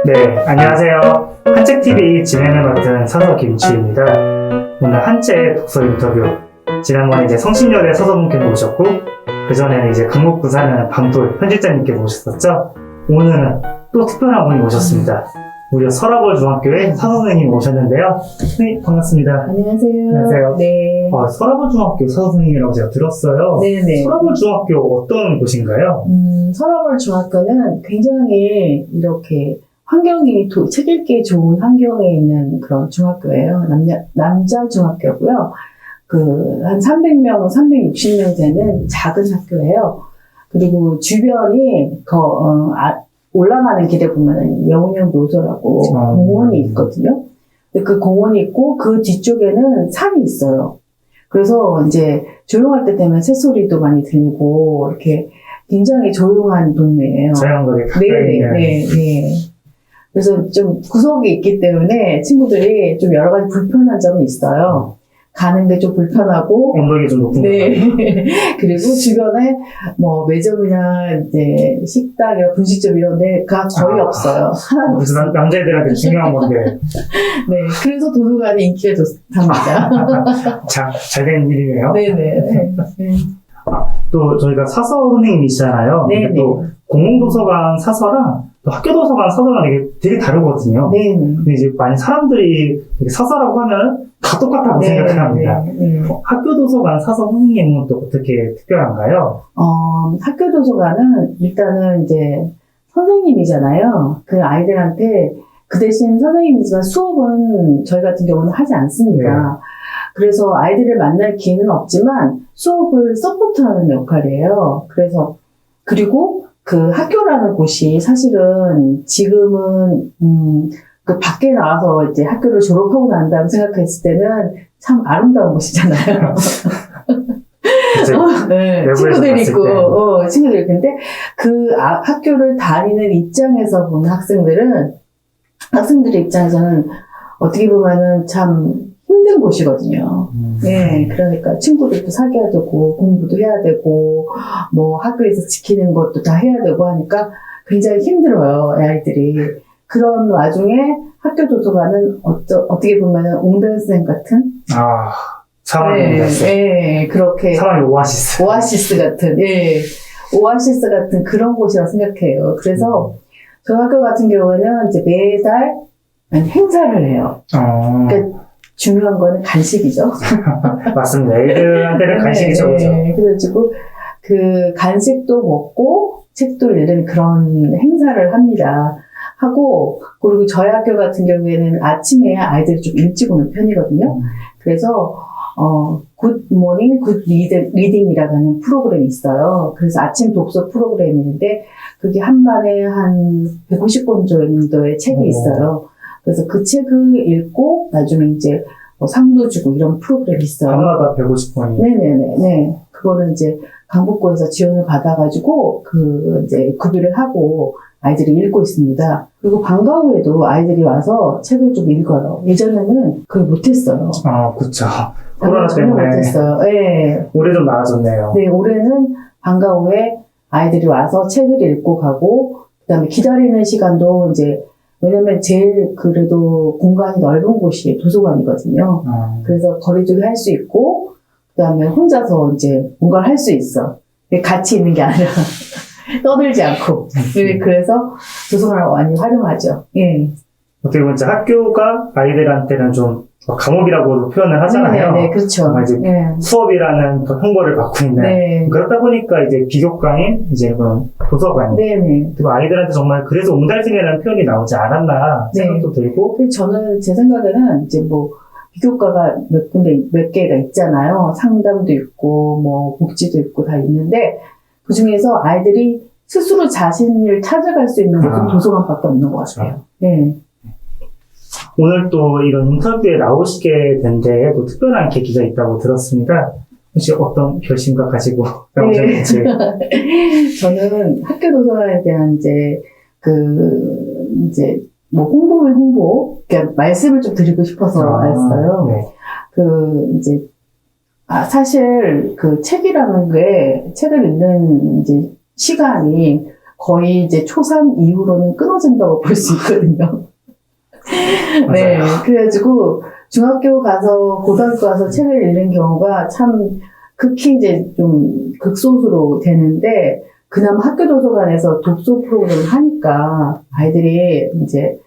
네, 안녕하세요. 한책TV 진행을 맡은 사서 김치입니다. 오늘 한책 독서 인터뷰. 지난번에 이제 성신여대 서서분께 모셨고, 그전에는 이제 강북구 사는 방돌 편집자님께 모셨었죠? 오늘은 또 특별한 분이 오셨습니다. 우리 서라벌 중학교의 사 선생님이 오셨는데요. 네, 반갑습니다. 안녕하세요. 안녕하세요. 네. 서라벌 중학교 사 선생님이라고 제가 들었어요. 네네. 서라벌 중학교 어떤 곳인가요? 서라벌 중학교는 굉장히 이렇게 환경이 책 읽기 좋은 환경에 있는 그런 중학교예요. 남자 중학교고요. 한 300명, 360명 되는 작은 학교예요. 그리고 주변이 올라가는 길에 보면은 영웅형 노소라고 공원이 있거든요. 근데 그 공원이 있고 그 뒤쪽에는 산이 있어요. 그래서 이제 조용할 때 되면 새소리도 많이 들리고 이렇게 굉장히 조용한 동네예요. 자연거리 가까이 있는. 네. 그래서 좀 구석이 있기 때문에 친구들이 좀 여러 가지 불편한 점은 있어요. 가는데 좀 불편하고. 언덕이 좀 높은 거 네. 그리고 주변에 뭐 매점이나 이제 식당, 분식점 이런 데가 거의 없어요. 하나도 그래서 없어요. 남자애들한테 중요한 건데. 네. 그래서 도서관이 인기가 좋답니다. 잘된 일이네요. 네네. 또 저희가 사서 선생님이시잖아요. 네네. 또 공공도서관 사서랑 또 학교도서관 사서랑 되게 다르거든요. 네. 근데 이제 많이 사람들이 사서라고 하면 다 똑같다고 생각을 합니다. 학교도서관 사서 선생님은 또 어떻게 특별한가요? 학교도서관은 일단은 이제 선생님이잖아요. 그 아이들한테 그 대신 선생님이지만 수업은 저희 같은 경우는 하지 않습니다. 네. 그래서 아이들을 만날 기회는 없지만 수업을 서포트하는 역할이에요. 그리고 그 학교라는 곳이 사실은 지금은 그 밖에 나와서 이제 학교를 졸업하고 난 다음 생각했을 때는 참 아름다운 곳이잖아요. 네, 친구들 있고, 친구들 있고. 근데 그 학교를 다니는 입장에서 보는 학생들의 입장에서는 어떻게 보면은 참 힘든 곳이거든요. 네, 그러니까 친구들도 사귀어야 되고, 공부도 해야 되고, 뭐 학교에서 지키는 것도 다 해야 되고 하니까 굉장히 힘들어요, 아이들이. 그런 와중에 학교 도서관은 어떻게 보면은 옹달샘 같은? 사랑의 옹달샘. 네, 그렇게. 사랑의 오아시스. 오아시스 같은, 예. 오아시스 같은 그런 곳이라고 생각해요. 그래서 저 학교 같은 경우에는 이제 매달 행사를 해요. 그러니까 중요한 거는 간식이죠. 맞습니다. 애들한테는 간식이죠. 네. 그래가지고 그 간식도 먹고 책도 읽는 그런 행사를 합니다. 그리고 저희 학교 같은 경우에는 아침에 아이들이 좀 일찍 오는 편이거든요. 그래서 굿 모닝, 굿 리딩이라고 하는 프로그램이 있어요. 그래서 아침 독서 프로그램이 있는데 그게 한 반에 한 150권 정도의 책이 있어요. 그래서 그 책을 읽고 나중에 이제 상도 주고 이런 프로그램이 있어요. 밤마다 150권이. 네네네. 그거는 이제 강북구에서 지원을 받아가지고 이제 구비를 하고 아이들이 읽고 있습니다. 그리고 방과 후에도 아이들이 와서 책을 좀 읽어요. 예전에는 그걸 못했어요. 그쵸. 코로나 전혀 때문에. 못했어요. 네. 올해 좀 나아졌네요. 네, 올해는 방과 후에 아이들이 와서 책을 읽고 가고, 그 다음에 기다리는 시간도 이제, 왜냐면 제일 그래도 공간이 넓은 곳이 도서관이거든요. 그래서 거리두기 할 수 있고, 그 다음에 혼자서 이제 뭔가를 할 수 있어. 같이 있는 게 아니라. 떠들지 않고. 그래서 도서관을 많이 활용하죠. 예. 어떻게 보면 학교가 아이들한테는 좀 감옥이라고 표현을 하잖아요. 네, 그렇죠. 이제 수업이라는 형벌을 받고 있는. 네. 그러다 보니까 이제 비교과인 이제 그런 도서관이. 네네. 그리고 아이들한테 정말 그래서 옹달샘이라는 표현이 나오지 않았나 생각도 들고. 저는 제 생각에는 이제 뭐 비교과가 몇 개가 있잖아요. 상담도 있고 뭐 복지도 있고 다 있는데 그 중에서 아이들이 스스로 자신을 찾아갈 수 있는 곳은 도서관밖에 없는 것 같아요. 네. 오늘 또 이런 인터뷰에 나오시게 된 데에 또 특별한 계기가 있다고 들었습니다. 혹시 어떤 결심과 가지고 나오셨는지? 저는 학교 도서관에 대한 이제 뭐 홍보면 홍보, 그러니까 말씀을 좀 드리고 싶어서 왔어요. 네. 사실 책이라는 게 책을 읽는 이제 시간이 거의 이제 초3 이후로는 끊어진다고 볼 수 있거든요. 네. 그래가지고 중학교 가서, 고등학교 가서 책을 읽는 경우가 참 극히 이제 좀 극소수로 되는데, 그나마 학교 도서관에서 독서 프로그램을 하니까 아이들이 이제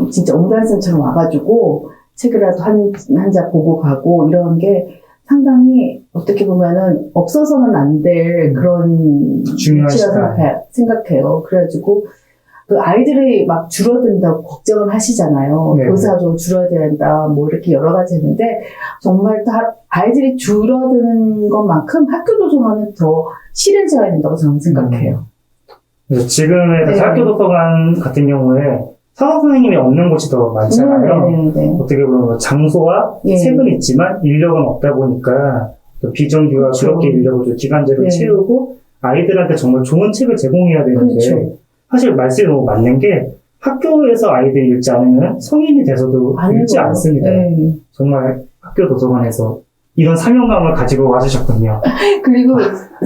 진짜 옹달샘처럼 와가지고 책이라도 한 자 보고 가고 이런 게 상당히 어떻게 보면은 없어서는 안 될 그런 중요한 위치라고 생각해요. 그래가지고 그 아이들이 막 줄어든다고 걱정을 하시잖아요. 네. 교사도 줄어야 된다, 뭐 이렇게 여러 가지 했는데 정말 다 아이들이 줄어드는 것만큼 학교 도서관은 더 실해져야 된다고 저는 생각해요. 그래서 지금의 네. 학교 도서관 같은 경우에 사서 선생님이 없는 곳이 더 많잖아요. 네. 어떻게 보면 장소와 예. 책은 있지만 인력은 없다 보니까 또 비정규와 그렇죠. 그렇게 인력을 또 기간제로 네. 채우고 아이들한테 정말 좋은 책을 제공해야 되는데 그렇죠. 사실 말씀이 너무 맞는 게 학교에서 아이들이 읽지 않으면 성인이 돼서도 읽지 읽어요. 않습니다. 네. 정말 학교 도서관에서 이런 사명감을 가지고 와주셨군요. 그리고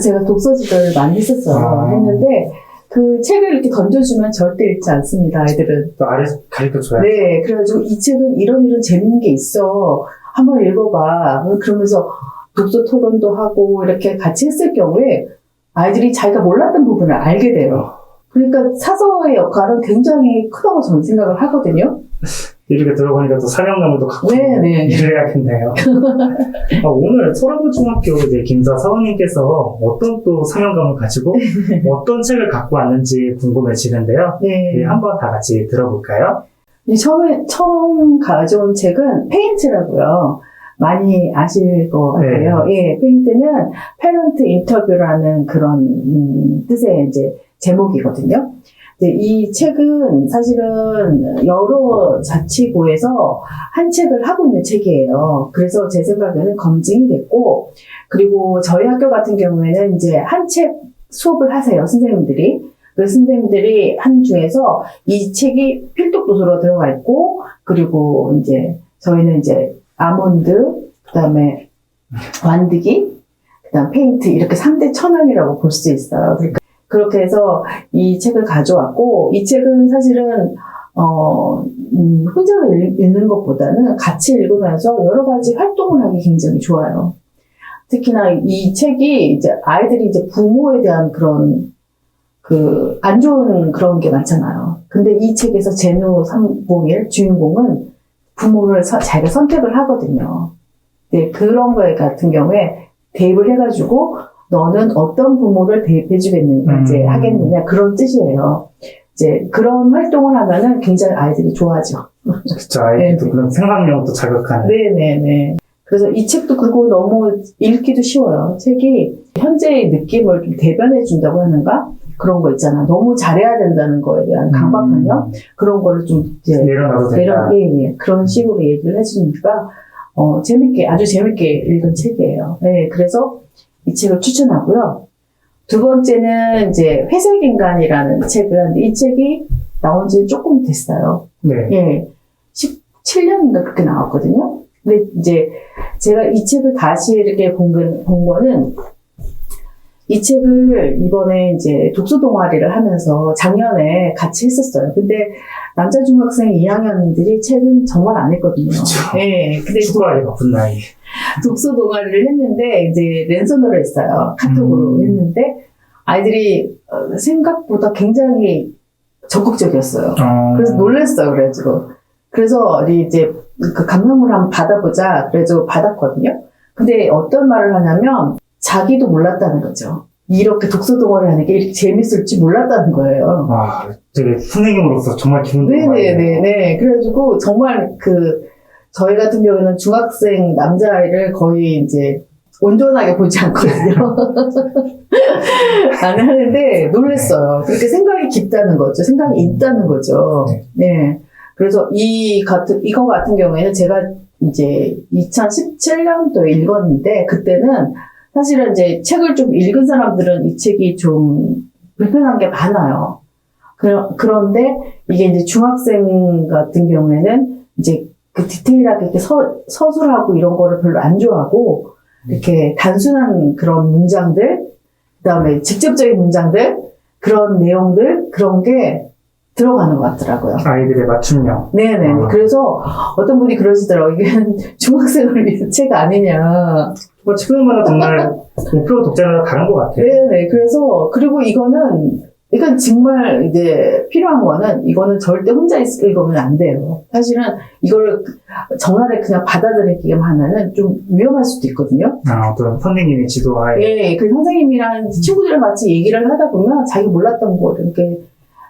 제가 독서지도를 많이 했었어요. 했는데 그 책을 이렇게 던져주면 절대 읽지 않습니다. 아이들은. 또 아래 가르쳐줘야 네. 그래가지고 이 책은 이런 재밌는 게 있어. 한번 읽어봐. 그러면서 독서 토론도 하고 이렇게 같이 했을 경우에 아이들이 자기가 몰랐던 부분을 알게 돼요. 그러니까 사서의 역할은 굉장히 크다고 저는 생각을 하거든요. 이렇게 들어보니까 또 사명감을 또 갖고 네. 일을 해야겠네요. 오늘 소라고중학교 이제 김사 사원님께서 어떤 또 사명감을 가지고 어떤 책을 갖고 왔는지 궁금해지는데요. 네. 한번 다 같이 들어볼까요? 처음 가져온 책은 페인트라고요. 많이 아실 것 같아요. 예, 페인트는 패런트 인터뷰라는 그런 뜻의 이제 제목이거든요. 이 책은 사실은 여러 자치구에서 한 책을 하고 있는 책이에요. 그래서 제 생각에는 검증이 됐고, 그리고 저희 학교 같은 경우에는 이제 한 책 수업을 하세요, 선생님들이. 그 선생님들이 한 중에서 이 책이 필독 도서로 들어가 있고, 그리고 이제 저희는 이제 아몬드, 그 다음에 완득이, 그 다음 페인트, 이렇게 3대 천왕이라고 볼 수 있어요. 그러니까 그렇게 해서 이 책을 가져왔고, 이 책은 사실은, 혼자 읽는 것보다는 같이 읽으면서 여러 가지 활동을 하기 굉장히 좋아요. 특히나 이 책이 이제 아이들이 이제 부모에 대한 그런, 안 좋은 그런 게 많잖아요. 근데 이 책에서 제누 301 주인공은 부모를 자기가 선택을 하거든요. 네, 그런 거에 같은 경우에 대입을 해가지고, 너는 어떤 부모를 대입해주겠느냐, 이제 하겠느냐, 그런 뜻이에요. 이제 그런 활동을 하면은 굉장히 아이들이 좋아하죠. 그쵸, 아이들도 네. 그런 생각력도 자극하는. 네네네. 그래서 이 책도 그리고 너무 읽기도 쉬워요. 책이 현재의 느낌을 좀 대변해준다고 하는가? 그런 거 있잖아. 너무 잘해야 된다는 거에 대한 강박관념? 그런 거를 좀 이제 내려놔도 된다. 예. 그런 식으로 얘기를 해주니까, 아주 재밌게 읽은 책이에요. 네, 그래서 이 책을 추천하고요. 두 번째는 이제 회색인간이라는 책을 하는데 이 책이 나온 지 조금 됐어요. 네. 예. 17년인가 그렇게 나왔거든요. 근데 이제 제가 이 책을 다시 이렇게 본 거는 이 책을 이번에 이제 독서 동아리를 하면서 작년에 같이 했었어요. 근데 남자 중학생 2학년들이 책은 정말 안 했거든요. 그쵸. 예. 근데 축구하기 바쁜 나이. 독서 동아리를 했는데 이제 랜선으로 했어요. 카톡으로 했는데 아이들이 생각보다 굉장히 적극적이었어요. 그래서 놀랐어요. 그래서 이제 그 감상문을 한번 받아보자. 그래서 받았거든요. 근데 어떤 말을 하냐면 자기도 몰랐다는 거죠. 이렇게 독서 동아리 하는 게 이렇게 재밌을 줄 몰랐다는 거예요. 와, 되게 선생님으로서 정말 기분 좋은 말이에요. 네네네. 그래가지고 정말 저희 같은 경우는 중학생 남자아이를 거의 이제 온전하게 보지 않거든요. 안 하는데 놀랬어요. 그렇게 생각이 깊다는 거죠. 생각이 있다는 거죠. 네. 그래서 이거 같은 경우에는 제가 이제 2017년도에 읽었는데 그때는 사실은 이제 책을 좀 읽은 사람들은 이 책이 좀 불편한 게 많아요. 그런데 이게 이제 중학생 같은 경우에는 이제 그 디테일하게 이렇게 서술하고 이런 거를 별로 안 좋아하고 이렇게 단순한 그런 문장들 그다음에 직접적인 문장들, 그런 내용들, 그런 게 들어가는 것 같더라고요. 아이들의 맞춤형. 네네. 그래서 어떤 분이 그러시더라고요. 이게 중학생을 위한 책 아니냐. 뭐 지금은 정말 목표 독자마다 다른 것 같아요. 네네. 그래서, 그리고 이건 정말 이제 필요한 거는, 이거는 절대 혼자 읽으면 안 돼요. 사실은 이걸 정안에 그냥 받아들이기만 하면은 좀 위험할 수도 있거든요. 어떤 선생님의 지도하에. 예, 그 선생님이랑 친구들이랑 같이 얘기를 하다 보면 자기 몰랐던 거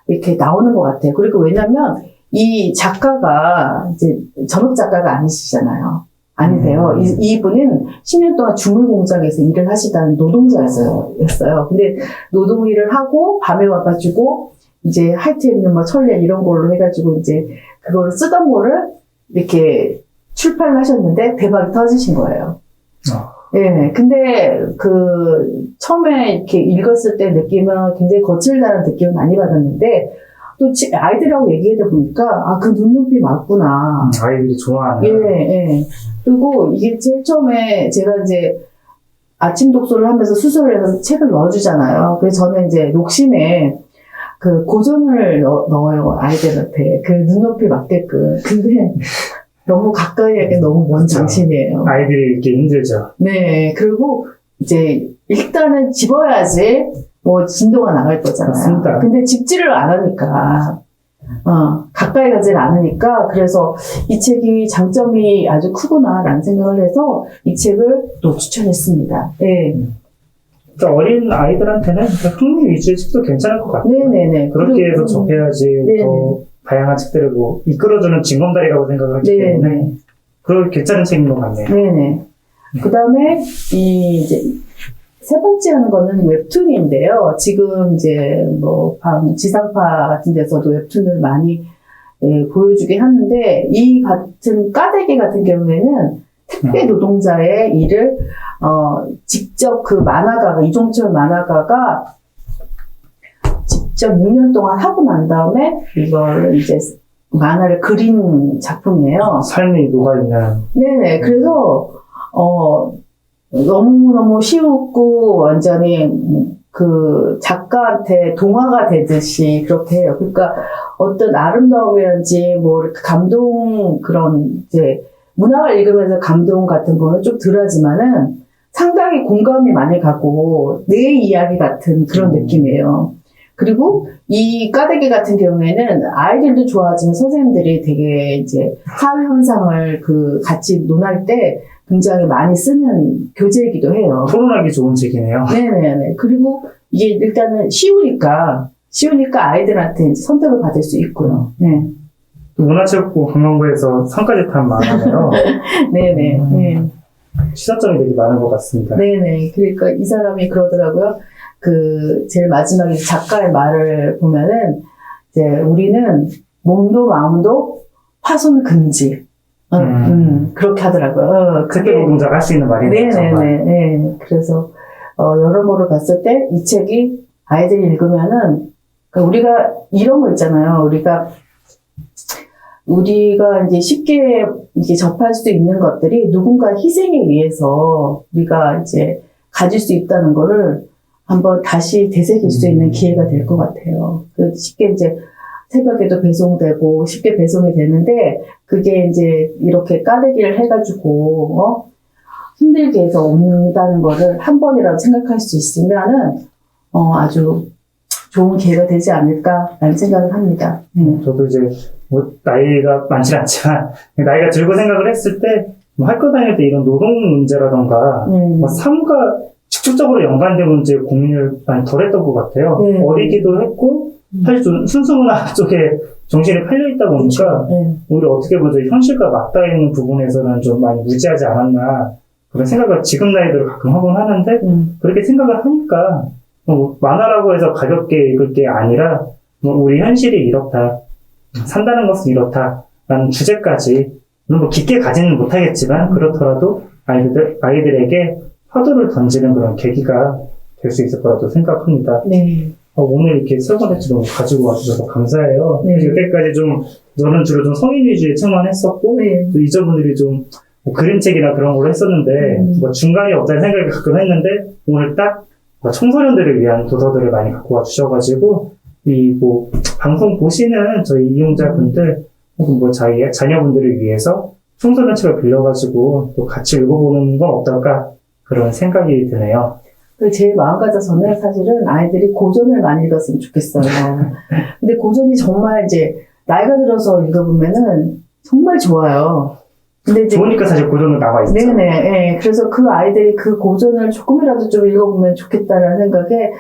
이렇게 나오는 것 같아요. 그리고 왜냐면 이 작가가 이제 전업 작가가 아니시잖아요. 아니세요. 이분은 10년 동안 주물 공장에서 일을 하시다는 노동자였어요. 근데 노동 일을 하고 밤에 와가지고 이제 하이트 있는 뭐 철례 이런 걸로 해가지고 이제 그거를 쓰던 거를 이렇게 출판을 하셨는데 대박이 터지신 거예요. 예, 근데 처음에 이렇게 읽었을 때 느낌은 굉장히 거칠다는 느낌을 많이 받았는데, 또 아이들하고 얘기하다 보니까, 그 눈높이 맞구나. 아이들이 좋아하는. 예. 그리고 이게 제일 처음에 제가 이제 아침 독서를 하면서 수술을 해서 책을 넣어주잖아요. 그래서 저는 이제 욕심에 고전을 넣어요, 아이들한테. 눈높이 맞게끔. 근데 너무 가까이 하기 너무 먼 장신이에요. 아이들이 읽기 힘들죠. 네. 그리고 이제 일단은 집어야지 뭐 진도가 나갈 거잖아요. 맞습니다. 근데 집지를 안 하니까, 가까이 가지를 않으니까, 그래서 이 책이 장점이 아주 크구나라는 생각을 해서 이 책을 또 추천했습니다. 네. 그러니까 어린 아이들한테는 흥미 위주의 책도 괜찮을 것 같아요. 네네네. 그렇게 해서 접해야지 네네. 더 다양한 책들을 뭐 이끌어주는 징검다리라고 생각하기 때문에 네네. 그런 괜찮은 책인 것 같네요. 네네. 그 다음에 이제 세 번째 하는 거는 웹툰인데요. 지금 이제 뭐 지상파 같은 데서도 웹툰을 많이 보여주긴 하는데, 이 같은 까대기 같은 경우에는 택배 노동자의 일을 직접 만화가가, 이종철 만화가가 직접 6년 동안 하고 난 다음에 이걸 이제 만화를 그린 작품이에요. 삶이 녹아있는. 네네. 그래서 너무너무 쉬웠고 완전히 작가한테 동화가 되듯이 그렇게 해요. 그러니까 어떤 아름다움이란지 뭐 이렇게 감동, 그런 이제 문학을 읽으면서 감동 같은 거는 좀 덜하지만은 상당히 공감이 많이 가고 내 이야기 같은 그런 느낌이에요. 그리고 이 까대기 같은 경우에는 아이들도 좋아하지만 선생님들이 되게 이제 사회 현상을 같이 논할 때 굉장히 많이 쓰는 교재이기도 해요. 토론하기 좋은 책이네요. 네네네. 그리고 이게 일단은 쉬우니까 아이들한테 이제 선택을 받을 수 있고요. 네. 문화체육부 관광부에서 상까지 탄 만화네요. 네네. 네. 시사점이 되게 많은 것 같습니다. 네네. 그러니까 이 사람이 그러더라고요. 제일 마지막에 작가의 말을 보면은, 이제 우리는 몸도 마음도 파손 금지. 그렇게 하더라고요. 택배 노동자가 할 수 있는 말이네요. 네네네. 네. 그래서, 여러모로 봤을 때 이 책이 아이들이 읽으면은, 그러니까 우리가 이런 거 있잖아요. 우리가 이제 쉽게 이제 접할 수 있는 것들이 누군가 희생에 의해서 우리가 이제 가질 수 있다는 거를 한번 다시 되새길 수 있는 기회가 될 것 같아요. 쉽게 이제 새벽에도 배송되고 쉽게 배송이 되는데, 그게 이제 이렇게 까대기를 해가지고, 힘들게 해서 온다는 거를 한 번이라도 생각할 수 있으면은, 아주 좋은 기회가 되지 않을까라는 생각을 합니다. 저도 이제 뭐 나이가 많지 않지만 나이가 들고 생각을 했을 때 뭐 학교 다닐 때 이런 노동 문제라던가 뭐 삶과 직접적으로 연관된 문제에 고민을 많이 덜 했던 것 같아요. 어리기도 했고 사실 좀 순수문화 쪽에 정신이 팔려있다 보니까 오히려 어떻게 보면 현실과 맞닿아 있는 부분에서는 좀 많이 무지하지 않았나 그런 생각을 지금 나이대로 가끔 하곤 하는데 그렇게 생각을 하니까 뭐 만화라고 해서 가볍게 읽을 게 아니라 뭐 우리 현실이 이렇다, 산다는 것은 이렇다 라는 주제까지 물론 뭐 깊게 가지는 못하겠지만 그렇더라도 아이들에게 화두를 던지는 그런 계기가 될 수 있을 거라고 생각합니다. 네. 오늘 이렇게 세 번째 너무 가지고 와주셔서 감사해요. 네. 여태까지 저는 주로 좀 성인 위주의 책만 했었고 또 이저분들이 좀 뭐 그림책이나 그런 걸로 했었는데 뭐 중간이 없다는 생각을 가끔 했는데 오늘 딱 청소년들을 위한 도서들을 많이 갖고 와 주셔가지고 이 뭐 방송 보시는 저희 이용자분들 혹은 뭐 자녀분들을 위해서 청소년 책을 빌려가지고 또 같이 읽어보는 건 어떨까 그런 생각이 드네요. 제 마음 같아서는 사실은 아이들이 고전을 많이 읽었으면 좋겠어요. 근데 고전이 정말 이제 나이가 들어서 읽어보면은 정말 좋아요. 근데 이제 좋으니까 사실 고전은 나와 있죠. 네네. 예. 그래서 그 아이들이 그 고전을 조금이라도 좀 읽어보면 좋겠다는 생각에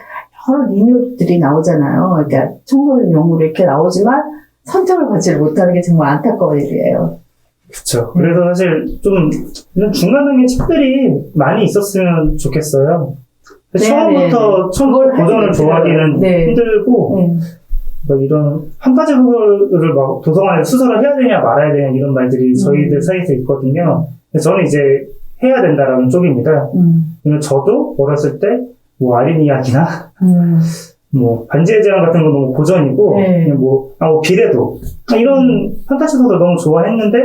여러 리뉴들이 나오잖아요. 그러니까 청소년용으로 이렇게 나오지만 선택을 받지를 못하는 게 정말 안타까운 일이에요. 그렇죠. 그래서 사실 좀 이런 중간단계 책들이 많이 있었으면 좋겠어요. 처음부터 고전을 좋아하기는 네. 힘들고 뭐 이런 판타지 소설을 막 도서관에서 수설을 해야 되냐 말아야 되냐 이런 말들이 저희들 사이에서 있거든요. 근데 저는 이제 해야 된다라는 쪽입니다. 왜냐면 저도 어렸을 때 뭐 아린 이야기나 뭐 반지의 제왕 같은 건 너무 고전이고 네. 그냥 뭐 비례도 이런 판타지 소설 너무 좋아했는데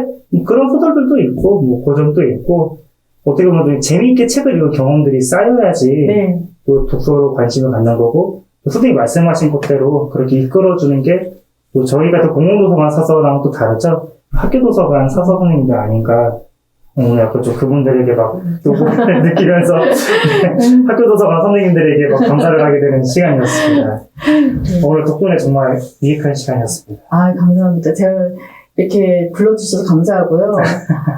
그런 소설들도 있고 뭐 고전도 있고 어떻게 보면 재미있게 책을 읽은 경험들이 쌓여야지 네. 또 독서로 관심을 갖는 거고 또 선생님이 말씀하신 것대로 그렇게 이끌어주는 게 또 저희가 또 공공도서관 사서랑 또 다르죠. 학교도서관 사서 선생님들 아닌가 오늘 약간 좀 그분들에게 막 요거를 느끼면서 학교도서관 선생님들에게 막 감사를 하게 되는 시간이었습니다. 오늘 덕분에 정말 유익한 시간이었습니다. 아, 감사합니다. 제가 이렇게 불러주셔서 감사하고요.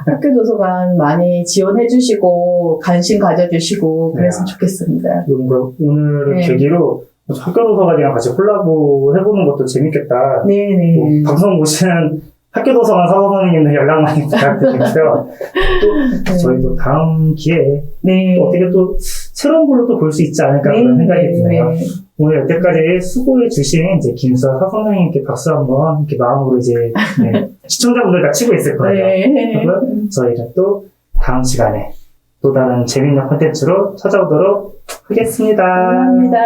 학교도서관 많이 지원해주시고, 관심 가져주시고, 그랬으면 좋겠습니다. 뭔가 오늘을 네. 계기로 학교도서관이랑 같이 콜라보 해보는 것도 재밌겠다. 네네. 뭐 방송 보시는 학교도서관 사서 선생님들 연락 많이 부탁드리고요. 또 저희도 다음 기회에 네. 또 어떻게 또 새로운 걸로 또 볼 수 있지 않을까 그런 생각이 드네요. 오늘 여태까지 수고해 주신 이제 김수아 사 선생님께 박수 한번 이렇게 마음으로 이제 시청자분들 다 치고 있을 거예요. 네. 그러면 저희가 또 다음 시간에 또 다른 재밌는 콘텐츠로 찾아오도록 하겠습니다. 감사합니다.